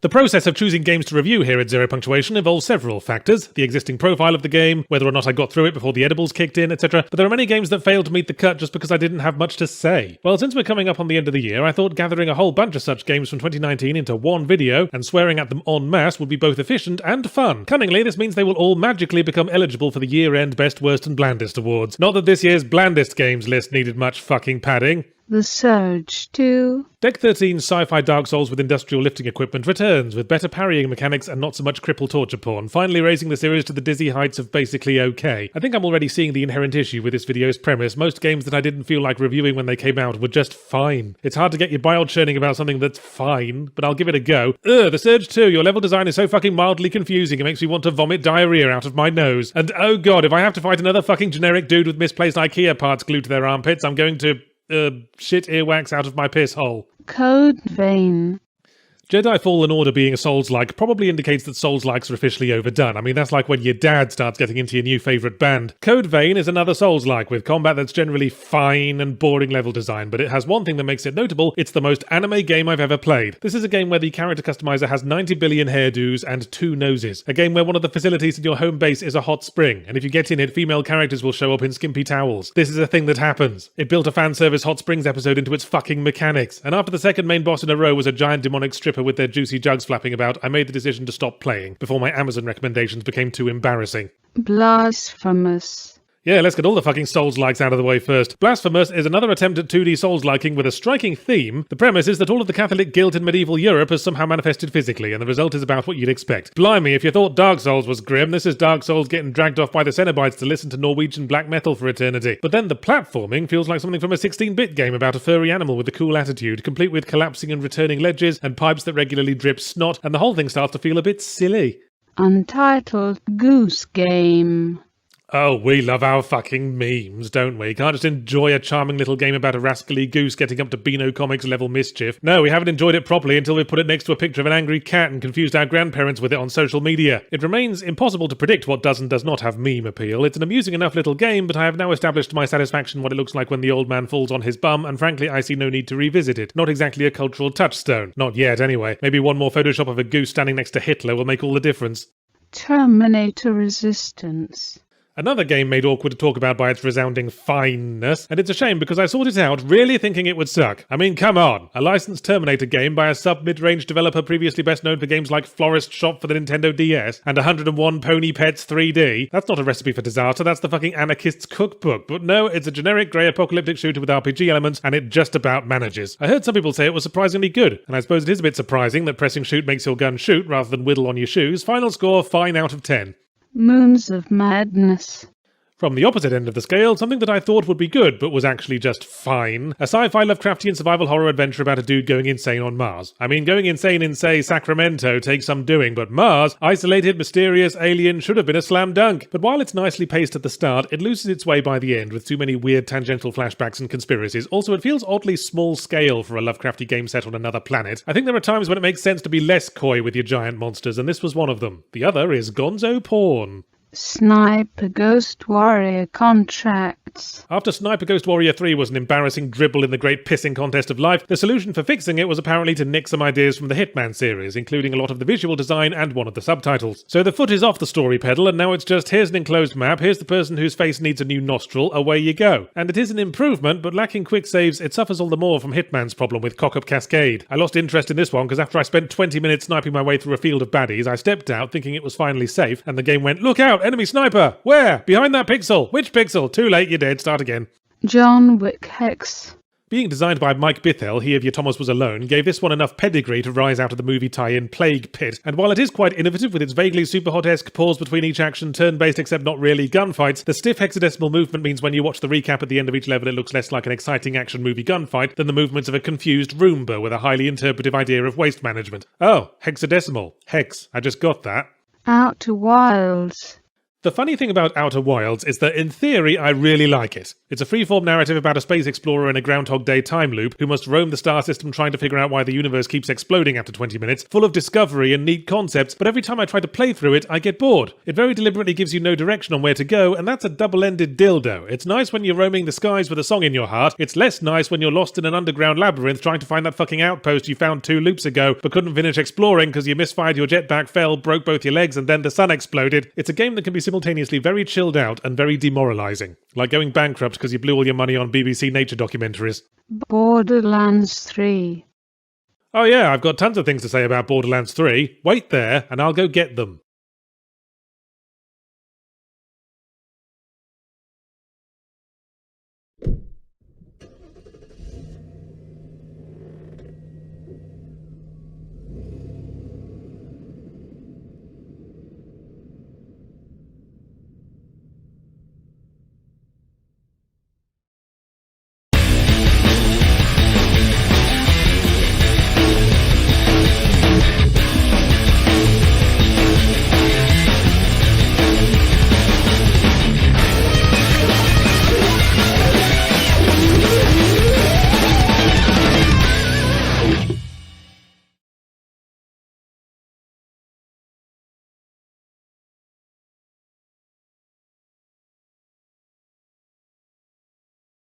The process of choosing games to review here at Zero Punctuation involves several factors: the existing profile of the game, whether or not I got through it before the edibles kicked in, etc. But there are many games that failed to meet the cut just because I didn't have much to say. Well, since we're coming up on the end of the year, I thought gathering a whole bunch of such games from 2019 into one video and swearing at them en masse would be both efficient and fun. Cunningly, this means they will all magically become eligible for the year-end Best, Worst and Blandest awards. Not that this year's Blandest games list needed much fucking padding. The Surge 2. Deck 13's sci-fi Dark Souls with industrial lifting equipment returns, with better parrying mechanics and not so much cripple torture porn, finally raising the series to the dizzy heights of basically okay. I think I'm already seeing the inherent issue with this video's premise. Most games that I didn't feel like reviewing when they came out were just fine. It's hard to get your bile churning about something that's fine, but I'll give it a go. The Surge 2, your level design is so fucking mildly confusing it makes me want to vomit diarrhea out of my nose. And oh god, if I have to fight another fucking generic dude with misplaced IKEA parts glued to their armpits, I'm going to shit earwax out of my piss hole. Code Vein. Jedi Fallen Order being a Souls-like probably indicates that Souls-likes are officially overdone. I mean, that's like when your dad starts getting into your new favourite band. Code Vein is another Souls-like, with combat that's generally fine and boring level design, but it has one thing that makes it notable: it's the most anime game I've ever played. This is a game where the character customizer has 90 billion hairdos and 2 noses. A game where one of the facilities in your home base is a hot spring, and if you get in it, female characters will show up in skimpy towels. This is a thing that happens. It built a fan service hot springs episode into its fucking mechanics, and after the second main boss in a row was a giant demonic stripper with their juicy jugs flapping about, I made the decision to stop playing before my Amazon recommendations became too embarrassing. Blasphemous. Yeah, let's get all the fucking Souls-likes out of the way first. Blasphemous is another attempt at 2D Souls-liking with a striking theme. The premise is that all of the Catholic guilt in medieval Europe has somehow manifested physically, and the result is about what you'd expect. Blimey, if you thought Dark Souls was grim, this is Dark Souls getting dragged off by the Cenobites to listen to Norwegian black metal for eternity. But then the platforming feels like something from a 16-bit game about a furry animal with a cool attitude, complete with collapsing and returning ledges and pipes that regularly drip snot, and the whole thing starts to feel a bit silly. Untitled Goose Game. Oh, we love our fucking memes, don't we? Can't just enjoy a charming little game about a rascally goose getting up to Beano Comics level mischief. No, we haven't enjoyed it properly until we put it next to a picture of an angry cat and confused our grandparents with it on social media. It remains impossible to predict what does and does not have meme appeal. It's an amusing enough little game, but I have now established to my satisfaction what it looks like when the old man falls on his bum, and frankly I see no need to revisit it. Not exactly a cultural touchstone. Not yet, anyway. Maybe one more Photoshop of a goose standing next to Hitler will make all the difference. Terminator Resistance. Another game made awkward to talk about by its resounding fineness, and it's a shame because I sought it out really thinking it would suck. I mean, come on. A licensed Terminator game by a sub-mid-range developer previously best known for games like Florist Shop for the Nintendo DS and 101 Pony Pets 3D. That's not a recipe for disaster, that's the fucking anarchist's cookbook. But no, it's a generic grey apocalyptic shooter with RPG elements, and it just about manages. I heard some people say it was surprisingly good, and I suppose it is a bit surprising that pressing shoot makes your gun shoot rather than whittle on your shoes. Final score, fine out of 10. Moons of Madness. From the opposite end of the scale, something that I thought would be good, but was actually just fine. A sci-fi Lovecraftian survival horror adventure about a dude going insane on Mars. I mean, going insane in, say, Sacramento takes some doing, but Mars, isolated, mysterious, alien, should have been a slam dunk. But while it's nicely paced at the start, it loses its way by the end with too many weird tangential flashbacks and conspiracies. Also, it feels oddly small scale for a Lovecrafty game set on another planet. I think there are times when it makes sense to be less coy with your giant monsters, and this was one of them. The other is Gonzo Porn. Sniper Ghost Warrior Contracts. After Sniper Ghost Warrior 3 was an embarrassing dribble in the great pissing contest of life, the solution for fixing it was apparently to nick some ideas from the Hitman series, including a lot of the visual design and one of the subtitles. So the foot is off the story pedal, and now it's just here's an enclosed map, here's the person whose face needs a new nostril, away you go. And it is an improvement, but lacking quick saves, it suffers all the more from Hitman's problem with cock-up cascade. I lost interest in this one because after I spent 20 minutes sniping my way through a field of baddies, I stepped out thinking it was finally safe, and the game went, "Look out! Enemy sniper! Where? Behind that pixel! Which pixel? Too late, you're dead. Start again." John Wick Hex. Being designed by Mike Bithell, he of Your Thomas Was Alone, gave this one enough pedigree to rise out of the movie tie-in Plague Pit, and while it is quite innovative with its vaguely Superhot-esque pause between each action, turn-based except not really gunfights, the stiff hexadecimal movement means when you watch the recap at the end of each level it looks less like an exciting action movie gunfight than the movements of a confused Roomba with a highly interpretive idea of waste management. Oh, hexadecimal. Hex. I just got that. Outer Wilds. The funny thing about Outer Wilds is that in theory I really like it. It's a freeform narrative about a space explorer in a Groundhog Day time loop who must roam the star system trying to figure out why the universe keeps exploding after 20 minutes, full of discovery and neat concepts, but every time I try to play through it, I get bored. It very deliberately gives you no direction on where to go, and that's a double-ended dildo. It's nice when you're roaming the skies with a song in your heart. It's less nice when you're lost in an underground labyrinth trying to find that fucking outpost you found 2 loops ago, but couldn't finish exploring because you misfired your jetpack, fell, broke both your legs, and then the sun exploded. It's a game that can be simultaneously very chilled out and very demoralising. Like going bankrupt because you blew all your money on BBC nature documentaries. Borderlands 3. Oh yeah, I've got tons of things to say about Borderlands 3. Wait there, and I'll go get them.